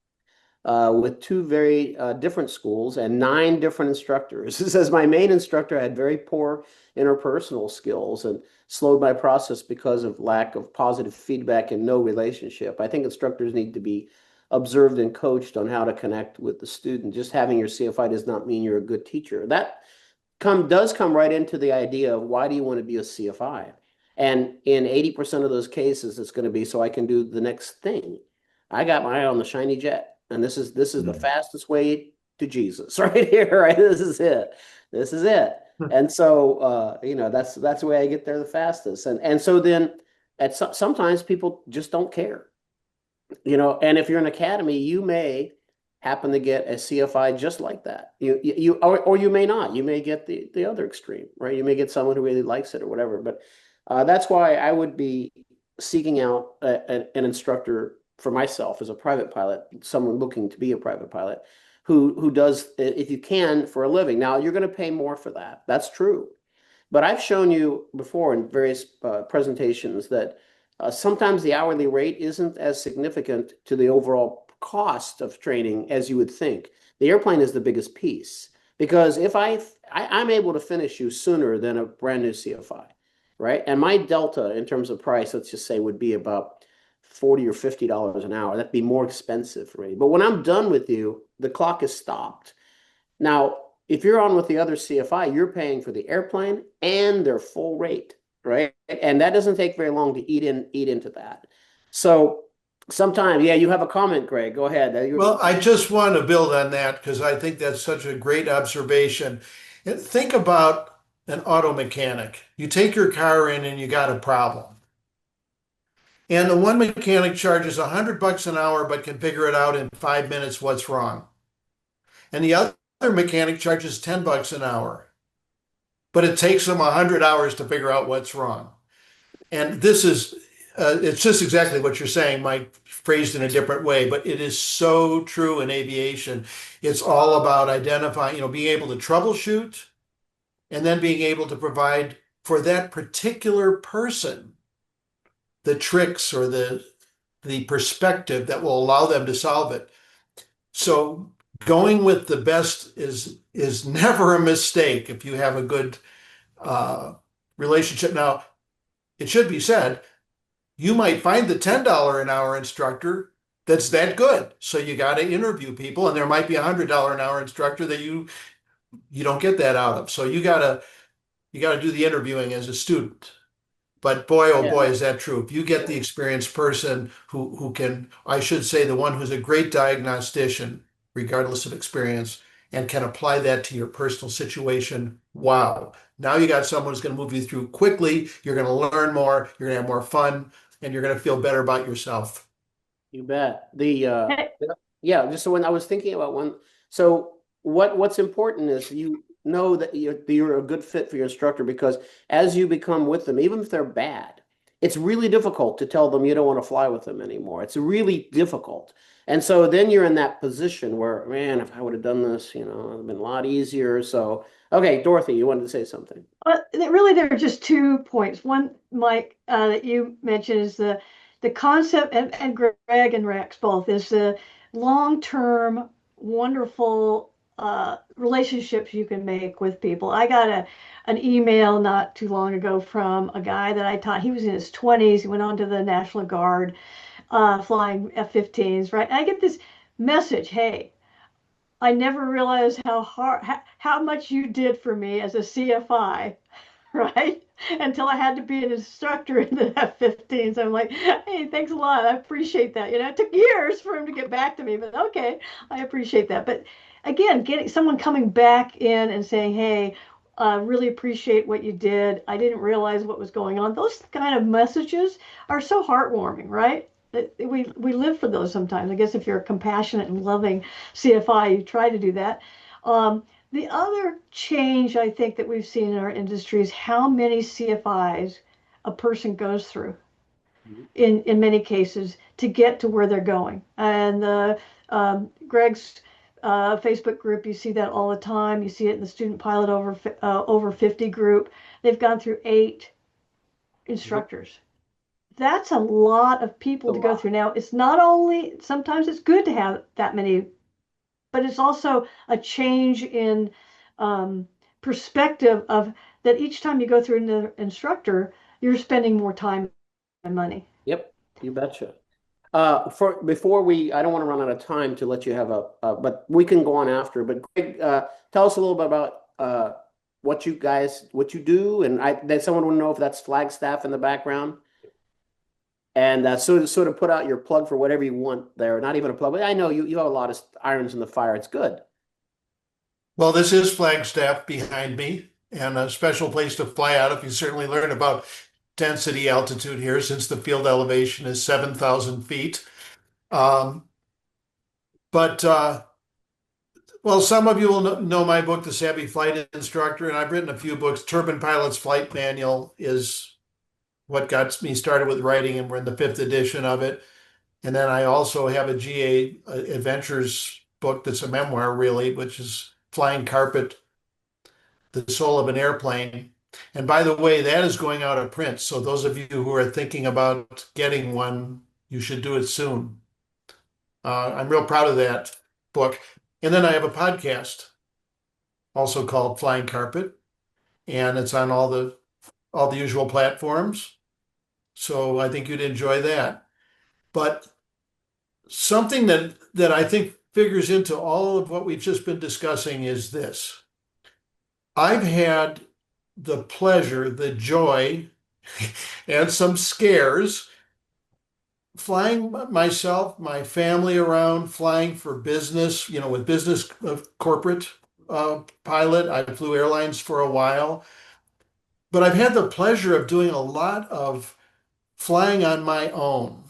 Speaker 1: with two very different schools and 9 different instructors. It says my main instructor had very poor interpersonal skills and slowed my process because of lack of positive feedback and no relationship. I think instructors need to be observed and coached on how to connect with the student. Just having your CFI does not mean you're a good teacher. That does come right into the idea of why do you want to be a CFI? And in 80% of those cases, it's going to be so I can do the next thing. I got my eye on the shiny jet, and this is the fastest way to Jesus right here, right? This is it. This is it. And so that's the way I get there the fastest. And so then sometimes people just don't care. And if you're an academy, you may happen to get a CFI just like that. Or you may not. You may get the other extreme, right? You may get someone who really likes it or whatever. But that's why I would be seeking out an instructor for myself as a private pilot, someone looking to be a private pilot who does, if you can, for a living. Now, you're going to pay more for that. That's true. But I've shown you before in various presentations that sometimes the hourly rate isn't as significant to the overall cost of training as you would think. The airplane is the biggest piece because if I'm able to finish you sooner than a brand new CFI, right? And my delta in terms of price, let's just say, would be about $40 or $50 an hour. That'd be more expensive for me. But when I'm done with you, the clock is stopped. Now, if you're on with the other CFI, you're paying for the airplane and their full rate, right? And that doesn't take very long to eat into that. So sometimes, yeah, you have a comment, Greg. Go ahead.
Speaker 4: Well, I just want to build on that because I think that's such a great observation. And think about an auto mechanic. You take your car in and you got a problem. And the one mechanic charges $100 an hour, but can figure it out in 5 minutes what's wrong. And the other mechanic charges $10 an hour, but it takes them 100 hours to figure out what's wrong. And this is, it's just exactly what you're saying, Mike, phrased in a different way, but it is so true in aviation. It's all about identifying, being able to troubleshoot and then being able to provide for that particular person the tricks or the perspective that will allow them to solve it. So going with the best is never a mistake if you have a good relationship. Now, it should be said, you might find the $10 an hour instructor that's that good. So you got to interview people, and there might be a $100 an hour instructor that you don't get that out of. So you got to do the interviewing as a student. But boy, oh boy, is that true. If you get the experienced person who can, I should say, the one who's a great diagnostician, regardless of experience, and can apply that to your personal situation, wow. Now you got someone who's going to move you through quickly. You're going to learn more. You're going to have more fun, and you're going to feel better about yourself.
Speaker 1: You bet. Yeah, just so when I was thinking about one, so what's important is you know that you're a good fit for your instructor because as you become with them, even if they're bad, it's really difficult to tell them you don't want to fly with them anymore. It's really difficult. And so then you're in that position where, man, if I would have done this, it would have been a lot easier. So, okay, Dorothy, you wanted to say something.
Speaker 2: Really, there are just 2 points. One, Mike, that you mentioned is the concept, and Greg and Rex both, is the long-term, wonderful relationships you can make with people. I got an email not too long ago from a guy that I taught. He was in his 20s. He went on to the National Guard, flying F-15s, right? And I get this message, hey, I never realized how much you did for me as a CFI, right? Until I had to be an instructor in the F-15s. I'm like, hey, thanks a lot. I appreciate that. It took years for him to get back to me, but okay, I appreciate that. But again, getting someone coming back in and saying, hey, really appreciate what you did. I didn't realize what was going on. Those kind of messages are so heartwarming, right? We live for those sometimes. I guess if you're a compassionate and loving CFI, you try to do that. The other change I think that we've seen in our industry is how many CFIs a person goes through in many cases to get to where they're going. And Greg's Facebook group, you see that all the time. You see it in the student pilot over 50 group. They've gone through 8 instructors. That's a lot of people to go through. Now, it's not only, sometimes it's good to have that many, but it's also a change in perspective of that each time you go through another instructor, you're spending more time and money.
Speaker 1: Yep, you betcha. I don't want to run out of time to let you have but we can go on after. But Greg, tell us a little bit about what you do, and then someone would know if that's Flagstaff in the background, and sort of put out your plug for whatever you want there. Not even a plug, but I know you have a lot of irons in the fire. It's good.
Speaker 4: Well, this is Flagstaff behind me, and a special place to fly out of. You certainly learn about density altitude here since the field elevation is 7,000 feet. Um, but well, some of you will know my book, The Savvy Flight Instructor, and I've written a few books. Turbine Pilot's Flight Manual is what got me started with writing, and we're in the fifth edition of it. And then I also have a GA Adventures book that's a memoir, really, which is Flying Carpet, The Soul of an Airplane. And by the way, that is going out of print. So those of you who are thinking about getting one, you should do it soon. I'm real proud of that book. And then I have a podcast also called Flying Carpet, and it's on all the usual platforms. So I think you'd enjoy that. But something that I think figures into all of what we've just been discussing is this. I've had the pleasure, the joy, and some scares flying myself, my family around, flying for business, with business corporate pilot. I flew airlines for a while, but I've had the pleasure of doing a lot of flying on my own.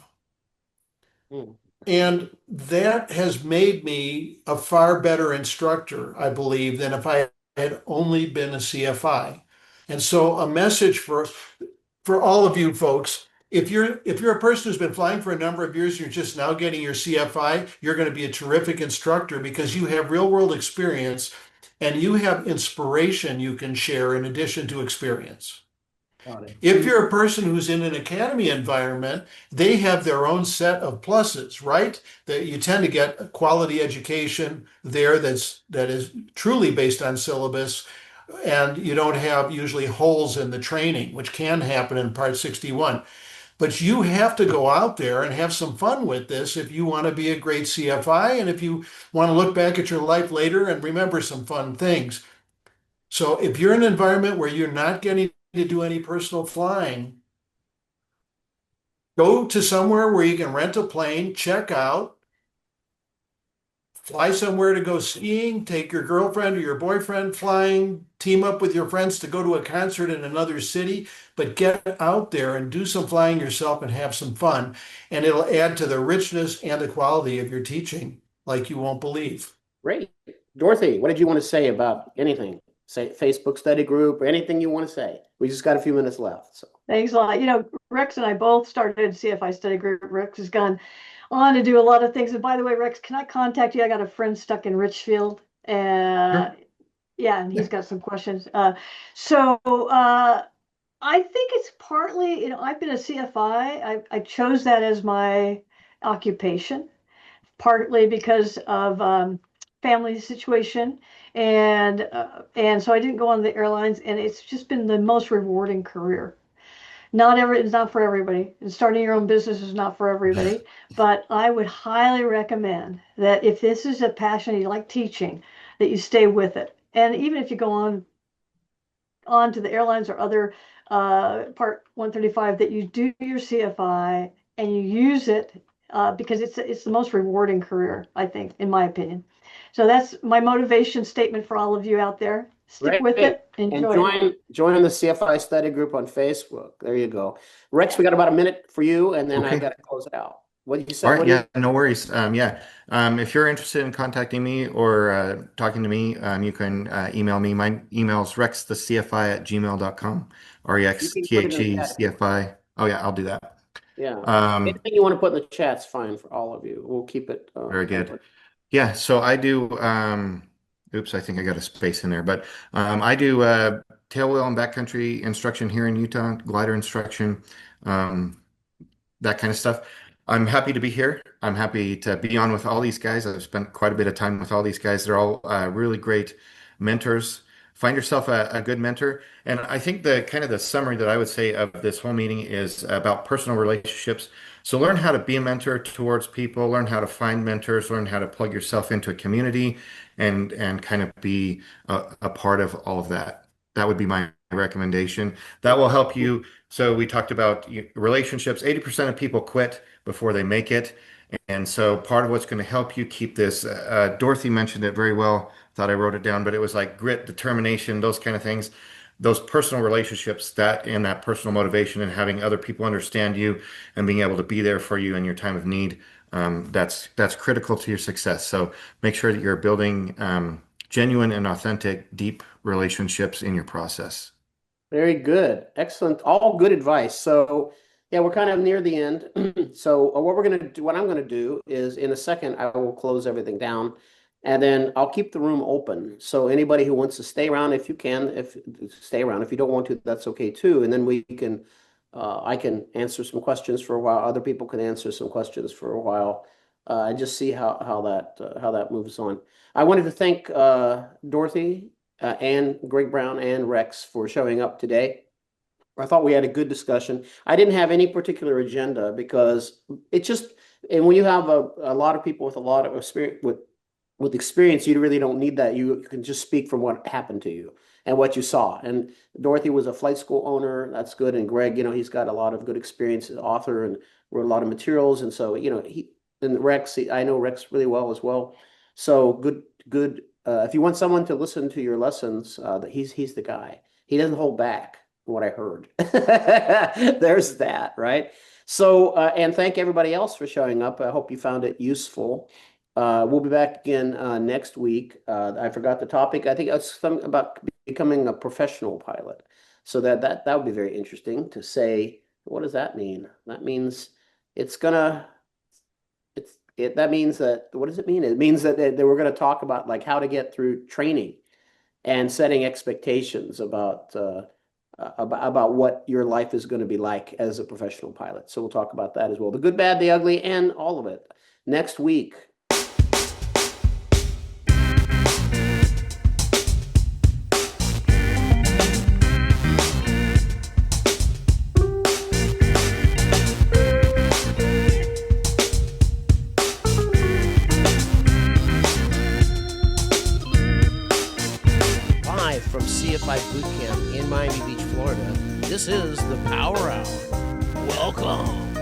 Speaker 1: Mm.
Speaker 4: And that has made me a far better instructor, I believe, than if I had only been a CFI. And so a message for all of you folks, if you're a person who's been flying for a number of years, you're just now getting your CFI, you're going to be a terrific instructor because you have real world experience and you have inspiration you can share in addition to experience.
Speaker 1: Got it.
Speaker 4: If you're a person who's in an academy environment, they have their own set of pluses, right? That you tend to get a quality education there that is truly based on syllabus, and you don't have usually holes in the training, which can happen in Part 61. But you have to go out there and have some fun with this if you want to be a great CFI and if you want to look back at your life later and remember some fun things. So if you're in an environment where you're not getting to do any personal flying, go to somewhere where you can rent a plane, check out, fly somewhere to go skiing, take your girlfriend or your boyfriend flying, team up with your friends to go to a concert in another city, but get out there and do some flying yourself and have some fun. And it'll add to the richness and the quality of your teaching like you won't believe.
Speaker 1: Great. Dorothy, what did you want to say about anything? Say Facebook study group or anything you want to say? We just got a few minutes left. So
Speaker 2: Thanks a lot. Rex and I both started CFI study group. Rex has gone on to do a lot of things. And by the way, Rex, can I contact you? I got a friend stuck in Richfield.
Speaker 3: Sure.
Speaker 2: Yeah, and he's got some questions. I think it's partly, I've been a CFI. I chose that as my occupation, partly because of family situation, and so I didn't go on the airlines, and it's just been the most rewarding career. It's not for everybody, and starting your own business is not for everybody. But I would highly recommend that if this is a passion you like teaching, that you stay with it. And even if you go on to the airlines or other Part 135, that you do your CFI and you use it because it's the most rewarding career, I think, in my opinion. So that's my motivation statement for all of you out there. Stick with
Speaker 1: great.
Speaker 2: it,
Speaker 1: And
Speaker 2: enjoy it.
Speaker 1: join the CFI study group on Facebook. There you go. Rex, we got about a minute for you, and then I
Speaker 3: Okay.
Speaker 1: got to close it out. What did you say?
Speaker 3: All right.
Speaker 1: What do
Speaker 3: Yeah, no worries. Yeah. If you're interested in contacting me or talking to me, you can email me. My email is rexthecfi@gmail.com.
Speaker 1: you can put it in the chat.
Speaker 3: REXTHECFI. Oh, yeah, I'll do that.
Speaker 1: Yeah.
Speaker 3: Um,
Speaker 1: Anything you want to put in the chat's fine for all of you. We'll keep it
Speaker 3: Very good.
Speaker 1: open.
Speaker 3: Yeah, so I do, oops, I think I got a space in there, but I do tailwheel and backcountry instruction here in Utah, glider instruction, um, that kind of stuff. I'm happy to be here. I'm happy to be on with all these guys. I've spent quite a bit of time with all these guys. They're all really great mentors. Find yourself a good mentor. And I think the kind of the summary that I would say of this whole meeting is about personal relationships. So learn how to be a mentor towards people, learn how to find mentors, learn how to plug yourself into a community and kind of be a part of all of that. That would be my recommendation. That will help you. So we talked about relationships. 80% of people quit before they make it. And so part of what's going to help you keep this, Dorothy mentioned it very well. Thought I wrote it down, but it was like grit, determination, those kind of things. Those personal relationships, that and that personal motivation, and having other people understand you and being able to be there for you in your time of need. That's critical to your success. So make sure that you're building genuine and authentic, deep relationships in your process.
Speaker 1: Very good. Excellent. All good advice. So, yeah, we're kind of near the end. So, what I'm gonna do is in a second, I will close everything down, and then I'll keep the room open. So anybody who wants to stay around, if you can, if stay around. If you don't want to, that's okay too. And then I can answer some questions for a while. Other people can answer some questions for a while, and just see how that moves on. I wanted to thank Dorothy and Greg Brown and Rex for showing up today. I thought we had a good discussion. I didn't have any particular agenda because it just, and when you have a lot of people with a lot of experience with experience, you really don't need that. You can just speak from what happened to you and what you saw. And Dorothy was a flight school owner. That's good. And Greg, he's got a lot of good experience as an author and wrote a lot of materials. And so, and Rex, I know Rex really well as well. So good. If you want someone to listen to your lessons, he's the guy. He doesn't hold back, what I heard. There's that, right? So, and thank everybody else for showing up. I hope you found it useful. We'll be back again next week. I forgot the topic. I think it's something about becoming a professional pilot. So that would be very interesting to say. What does that mean? That means it's gonna. That means that, what does it mean? It means that we're going to talk about like how to get through training and setting expectations about what your life is going to be like as a professional pilot. So we'll talk about that as well. The good, bad, the ugly, and all of it next week. 5 from CFI Boot Camp in Miami Beach, Florida. This is the Power Hour. Welcome.